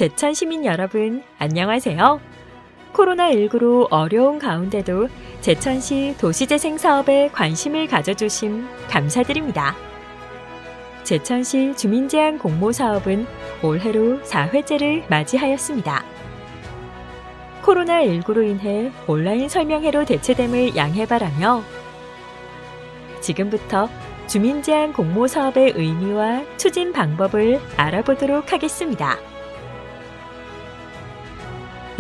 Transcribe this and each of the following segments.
제천 시민 여러분, 안녕하세요. 코로나19로 어려운 가운데도 제천시 도시재생 사업에 관심을 가져주심 감사드립니다. 제천시 주민제한 공모 사업은 올해로 4회째를 맞이하였습니다. 코로나19로 인해 온라인 설명회로 대체됨을 양해 바라며 지금부터 주민제한 공모 사업의 의미와 추진 방법을 알아보도록 하겠습니다.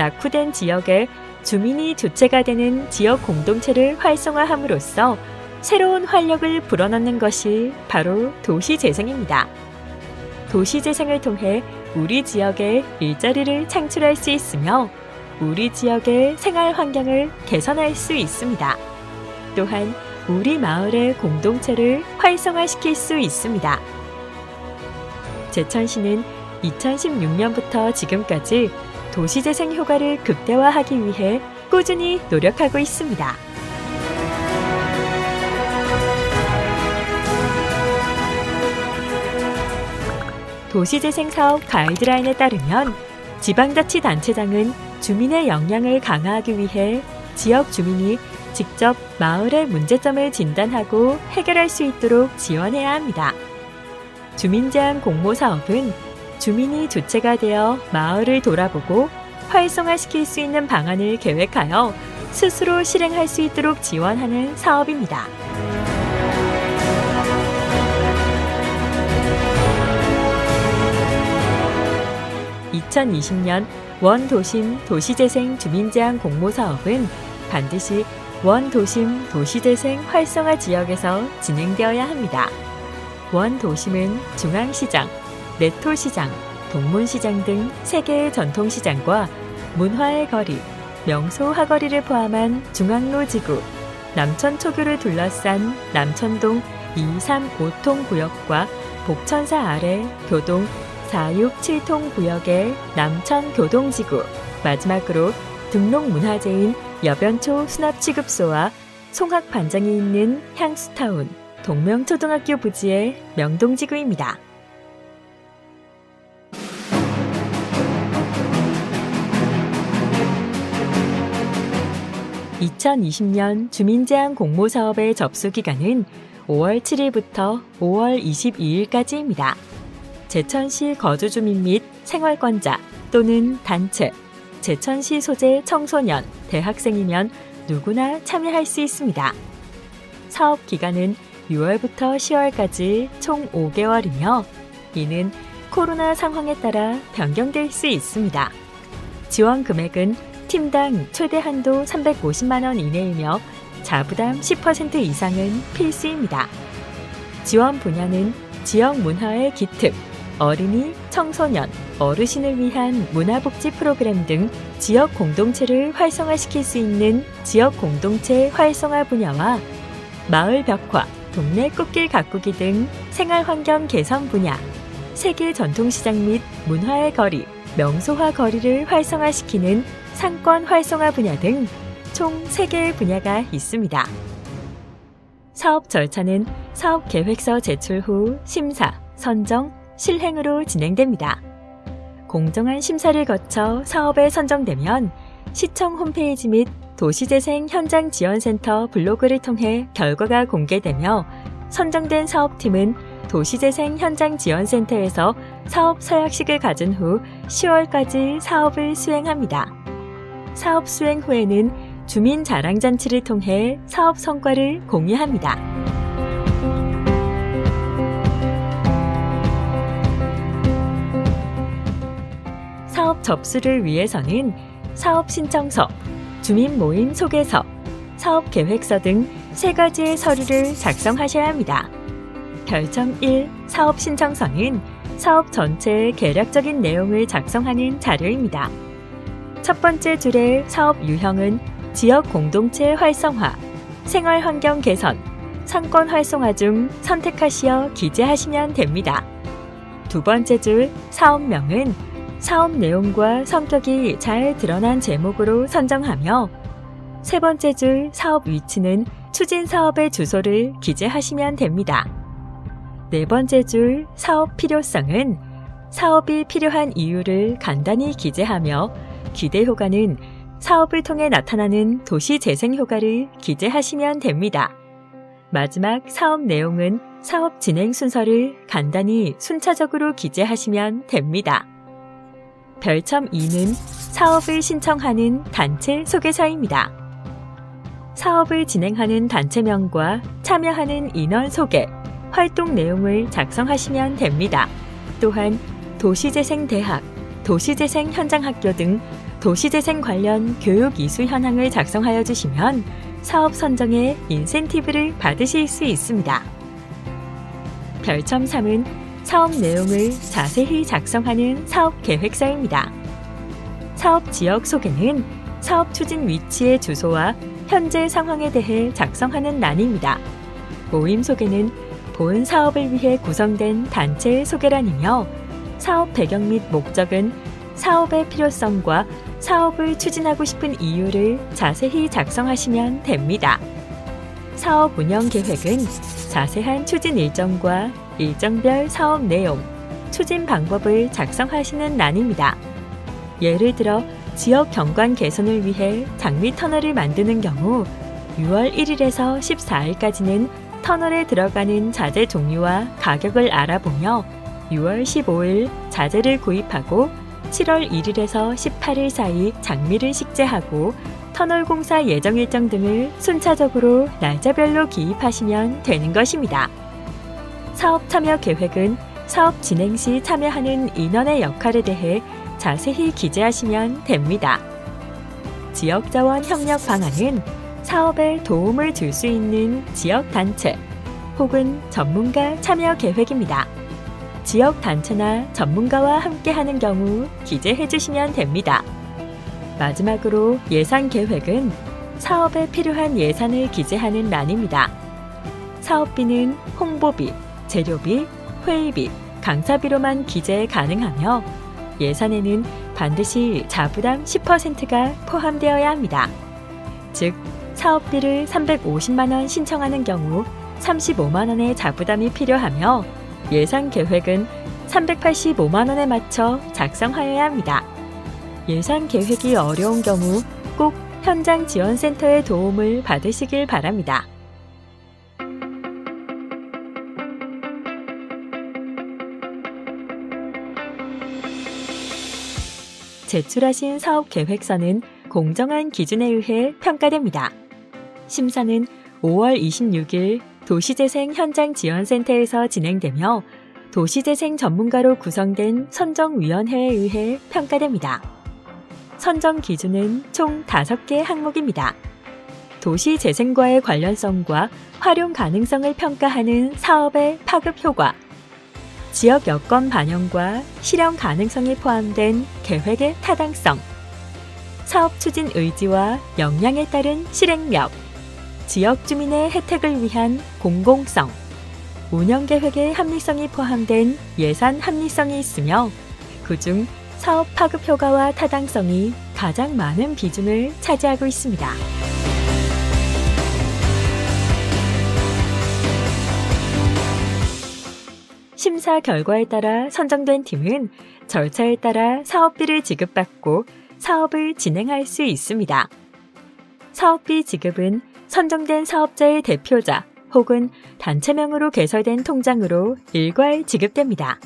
낙후된 지역에 주민이 주체가 되는 지역 공동체를 활성화함으로써 새로운 활력을 불어넣는 것이 바로 도시재생입니다. 도시재생을 통해 우리 지역에 일자리를 창출할 수 있으며 우리 지역의 생활 환경을 개선할 수 있습니다. 또한 우리 마을의 공동체를 활성화시킬 수 있습니다. 제천시는 2016년부터 지금까지 도시재생 효과를 극대화하기 위해 꾸준히 노력하고 있습니다. 도시재생 사업 가이드라인에 따르면 지방자치단체장은 주민의 역량을 강화하기 위해 지역 주민이 직접 마을의 문제점을 진단하고 해결할 수 있도록 지원해야 합니다. 주민제한 공모사업은 주민이 주체가 되어 마을을 돌아보고 활성화시킬 수 있는 방안을 계획하여 스스로 실행할 수 있도록 지원하는 사업입니다. (2020년) 원도심 도시재생 주민제한 공모사업은 반드시 원도심 도시재생 활성화 지역에서 진행되어야 합니다. 원도심은 중앙시장, 내토시장, 동문시장 등 3개의 전통시장과 문화의 거리, 명소하거리를 포함한 중앙로지구, 남천초교를 둘러싼 남천동 2, 3, 5통 구역과 복천사 아래 교동 4, 6, 7통 구역의 남천교동지구, 마지막으로 등록문화재인 여변초 수납취급소와 송악반장이 있는 향수타운, 동명초등학교 부지의 명동지구입니다. (2020년) 주민제한 공모사업의 접수기간은 5월 7일부터 5월 22일까지입니다. 제천시 거주주민 및 생활권자 또는 단체, 제천시 소재 청소년, 대학생이면 누구나 참여할 수 있습니다. 사업 기간은 6월부터 10월까지 총 5개월이며 이는 코로나 상황에 따라 변경될 수 있습니다. 지원 금액은 팀당 최대 한도 350만 원 이내이며 자부담 10% 이상은 필수입니다. 지원 분야는 지역 문화의 기특, 어린이, 청소년, 어르신을 위한 문화복지 프로그램 등 지역 공동체를 활성화시킬 수 있는 지역 공동체 활성화 분야와 마을 벽화, 동네 꽃길 가꾸기 등 생활환경 개선 분야, 세계 전통시장 및 문화의 거리, 명소화 거리를 활성화시키는 상권 활성화 분야 등 총 3개의 분야가 있습니다. 사업 절차는 사업 계획서 제출 후 심사, 선정, 실행으로 진행됩니다. 공정한 심사를 거쳐 사업에 선정되면 시청 홈페이지 및 도시재생 현장지원센터 블로그를 통해 결과가 공개되며 선정된 사업팀은 도시재생 현장지원센터에서 사업 서약식을 가진 후 10월까지 사업을 수행합니다. 사업 수행 후에는 주민자랑잔치를 통해 사업 성과를 공유합니다. 사업 접수를 위해서는 사업 신청서, 주민 모임 소개서, 사업 계획서 등 3가지의 서류를 작성하셔야 합니다. 별점 1 사업 신청서는 사업 전체의 개략적인 내용을 작성하는 자료입니다. 첫 번째 줄의 사업 유형은 지역 공동체 활성화, 생활환경 개선, 상권 활성화 중 선택하시어 기재하시면 됩니다. 두 번째 줄 사업명은 사업 내용과 성격이 잘 드러난 제목으로 선정하며 세 번째 줄 사업 위치는 추진 사업의 주소를 기재하시면 됩니다. 네 번째 줄 사업 필요성은 사업이 필요한 이유를 간단히 기재하며 기대 효과는 사업을 통해 나타나는 도시 재생 효과를 기재하시면 됩니다. 마지막 사업 내용은 사업 진행 순서를 간단히 순차적으로 기재하시면 됩니다. 별첨 2는 사업을 신청하는 단체 소개서입니다. 사업을 진행하는 단체명과 참여하는 인원 소개, 활동 내용을 작성하시면 됩니다. 또한 도시재생대학, 도시재생현장학교 등 도시재생 관련 교육 이수 현황을 작성하여 주시면 사업 선정에 인센티브를 받으실 수 있습니다. 별첨 3은 사업 내용을 자세히 작성하는 사업 계획서입니다. 사업 지역 소개는 사업 추진 위치의 주소와 현재 상황에 대해 작성하는 란입니다. 모임 소개는 본 사업을 위해 구성된 단체의 소개란이며 사업 배경 및 목적은 사업의 필요성과 사업을 추진하고 싶은 이유를 자세히 작성하시면 됩니다. 사업 운영 계획은 자세한 추진 일정과 일정별 사업 내용, 추진 방법을 작성하시는 란입니다. 예를 들어 지역 경관 개선을 위해 장미 터널을 만드는 경우 6월 1일에서 14일까지는 터널에 들어가는 자재 종류와 가격을 알아보며 6월 15일 자재를 구입하고 7월 1일에서 18일 사이 장미를 식재하고 터널 공사 예정 일정 등을 순차적으로 날짜별로 기입하시면 되는 것입니다. 사업 참여 계획은 사업 진행 시 참여하는 인원의 역할에 대해 자세히 기재하시면 됩니다. 지역자원 협력 방안은 사업에 도움을 줄 수 있는 지역단체 혹은 전문가 참여 계획입니다. 지역단체나 전문가와 함께하는 경우 기재해 주시면 됩니다. 마지막으로 예산 계획은 사업에 필요한 예산을 기재하는 란입니다. 사업비는 홍보비, 재료비, 회의비, 강사비로만 기재 가능하며 예산에는 반드시 자부담 10%가 포함되어야 합니다. 즉, 사업비를 350만 원 신청하는 경우 35만 원의 자부담이 필요하며 예산 계획은 385만 원에 맞춰 작성하여야 합니다. 예산 계획이 어려운 경우 꼭 현장 지원센터의 도움을 받으시길 바랍니다. 제출하신 사업 계획서는 공정한 기준에 의해 평가됩니다. 심사는 5월 26일 도시재생 현장지원센터에서 진행되며 도시재생 전문가로 구성된 선정위원회에 의해 평가됩니다. 선정 기준은 총 5개 항목입니다. 도시재생과의 관련성과 활용 가능성을 평가하는 사업의 파급 효과, 지역 여건 반영과 실현 가능성이 포함된 계획의 타당성, 사업 추진 의지와 역량에 따른 실행력, 지역 주민의 혜택을 위한 공공성, 운영 계획의 합리성이 포함된 예산 합리성이 있으며 그중 사업 파급 효과와 타당성이 가장 많은 비중을 차지하고 있습니다. 심사 결과에 따라 선정된 팀은 절차에 따라 사업비를 지급받고 사업을 진행할 수 있습니다. 사업비 지급은 선정된 사업자의 대표자 혹은 단체명으로 개설된 통장으로 일괄 지급됩니다.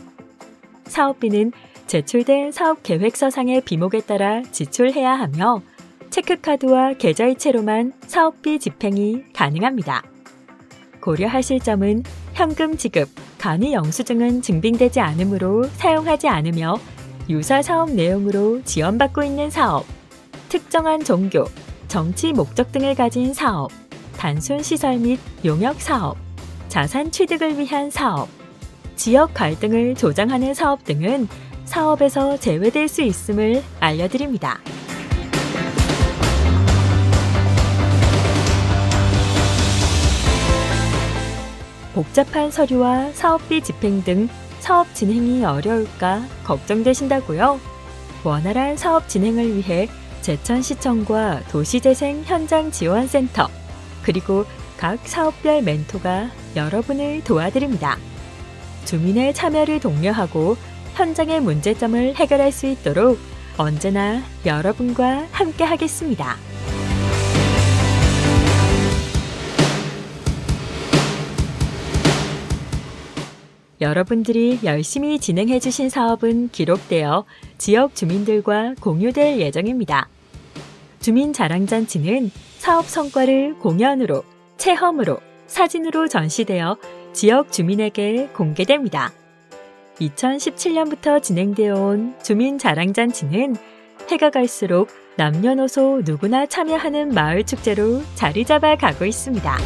사업비는 제출된 사업계획서상의 비목에 따라 지출해야 하며 체크카드와 계좌이체로만 사업비 집행이 가능합니다. 고려하실 점은 현금 지급, 간이 영수증은 증빙되지 않으므로 사용하지 않으며 유사 사업 내용으로 지원받고 있는 사업, 특정한 종교, 정치 목적 등을 가진 사업, 단순 시설 및 용역 사업, 자산 취득을 위한 사업, 지역 갈등을 조장하는 사업 등은 사업에서 제외될 수 있음을 알려드립니다. 복잡한 서류와 사업비 집행 등 사업 진행이 어려울까 걱정되신다고요? 원활한 사업 진행을 위해 제천시청과 도시재생 현장지원센터 그리고 각 사업별 멘토가 여러분을 도와드립니다. 주민의 참여를 독려하고 현장의 문제점을 해결할 수 있도록 언제나 여러분과 함께 하겠습니다. 여러분들이 열심히 진행해 주신 사업은 기록되어 지역 주민들과 공유될 예정입니다. 주민자랑잔치는 사업 성과를 공연으로, 체험으로, 사진으로 전시되어 지역 주민에게 공개됩니다. 2017년부터 진행되어 온 주민자랑잔치는 해가 갈수록 남녀노소 누구나 참여하는 마을축제로 자리 잡아 가고 있습니다.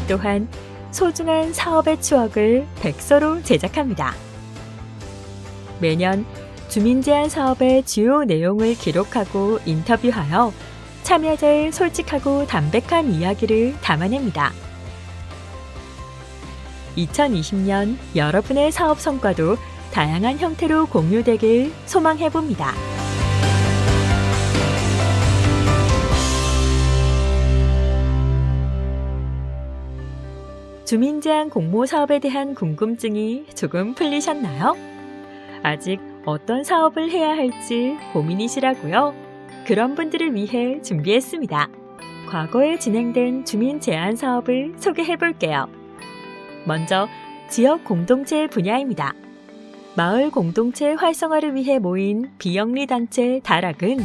또한 소중한 사업의 추억을 백서로 제작합니다. 매년 주민제안 사업의 주요 내용을 기록하고 인터뷰하여 참여자의 솔직하고 담백한 이야기를 담아냅니다. 2020년 여러분의 사업 성과도 다양한 형태로 공유되길 소망해봅니다. 주민제안 공모 사업에 대한 궁금증이 조금 풀리셨나요? 아직 어떤 사업을 해야 할지 고민이시라고요? 그런 분들을 위해 준비했습니다. 과거에 진행된 주민제안 사업을 소개해 볼게요. 먼저 지역 공동체 분야입니다. 마을 공동체 활성화를 위해 모인 비영리 단체 다락은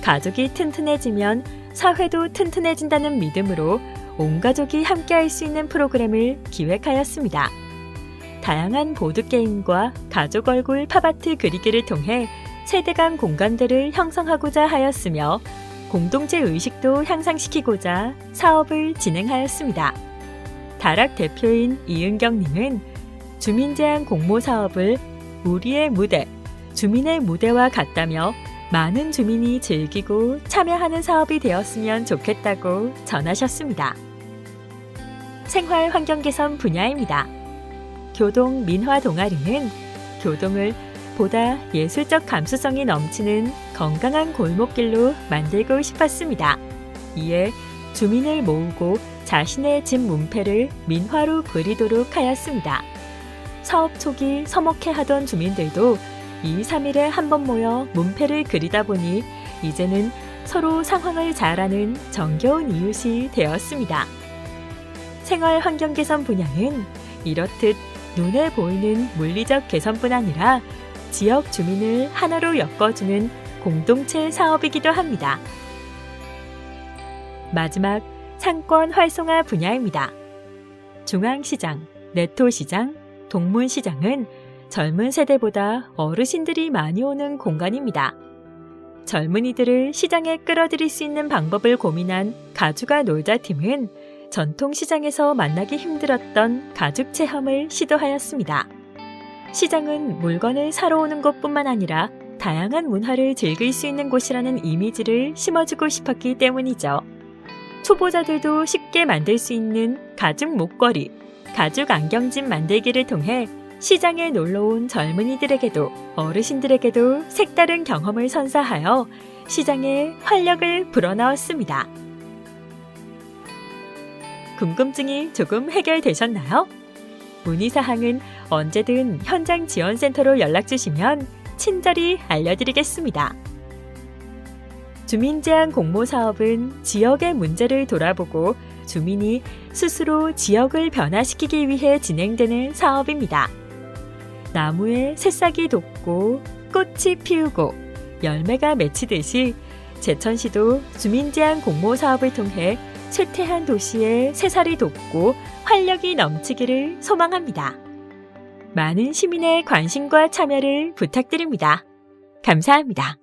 가족이 튼튼해지면 사회도 튼튼해진다는 믿음으로 온 가족이 함께할 수 있는 프로그램을 기획하였습니다. 다양한 보드게임과 가족 얼굴 팝아트 그리기를 통해 세대 간 공감대를 형성하고자 하였으며 공동체 의식도 향상시키고자 사업을 진행하였습니다. 다락 대표인 이은경님은 주민제안 공모 사업을 우리의 무대, 주민의 무대와 같다며 많은 주민이 즐기고 참여하는 사업이 되었으면 좋겠다고 전하셨습니다. 생활 환경 개선 분야입니다. 교동 민화 동아리는 교동을 보다 예술적 감수성이 넘치는 건강한 골목길로 만들고 싶었습니다. 이에 주민을 모으고 자신의 집 문패를 민화로 그리도록 하였습니다. 사업 초기 서먹해하던 주민들도 2, 3일에 한 번 모여 문패를 그리다 보니 이제는 서로 상황을 잘 아는 정겨운 이웃이 되었습니다. 생활 환경 개선 분야는 이렇듯 눈에 보이는 물리적 개선뿐 아니라 지역 주민을 하나로 엮어주는 공동체 사업이기도 합니다. 마지막 상권 활성화 분야입니다. 중앙시장, 내토시장, 동문시장은 젊은 세대보다 어르신들이 많이 오는 공간입니다. 젊은이들을 시장에 끌어들일 수 있는 방법을 고민한 가주가 놀자 팀은 전통시장에서 만나기 힘들었던 가죽 체험을 시도하였습니다. 시장은 물건을 사러 오는 곳뿐만 아니라 다양한 문화를 즐길 수 있는 곳이라는 이미지를 심어주고 싶었기 때문이죠. 초보자들도 쉽게 만들 수 있는 가죽 목걸이, 가죽 안경집 만들기를 통해 시장에 놀러온 젊은이들에게도 어르신들에게도 색다른 경험을 선사하여 시장에 활력을 불어넣었습니다. 궁금증이 조금 해결되셨나요? 문의사항은 언제든 현장 지원센터로 연락주시면 친절히 알려드리겠습니다. 주민제안 공모 사업은 지역의 문제를 돌아보고 주민이 스스로 지역을 변화시키기 위해 진행되는 사업입니다. 나무에 새싹이 돋고 꽃이 피우고 열매가 맺히듯이 제천시도 주민제안 공모 사업을 통해 쇠퇴한 도시에 새살이 돋고 활력이 넘치기를 소망합니다. 많은 시민의 관심과 참여를 부탁드립니다. 감사합니다.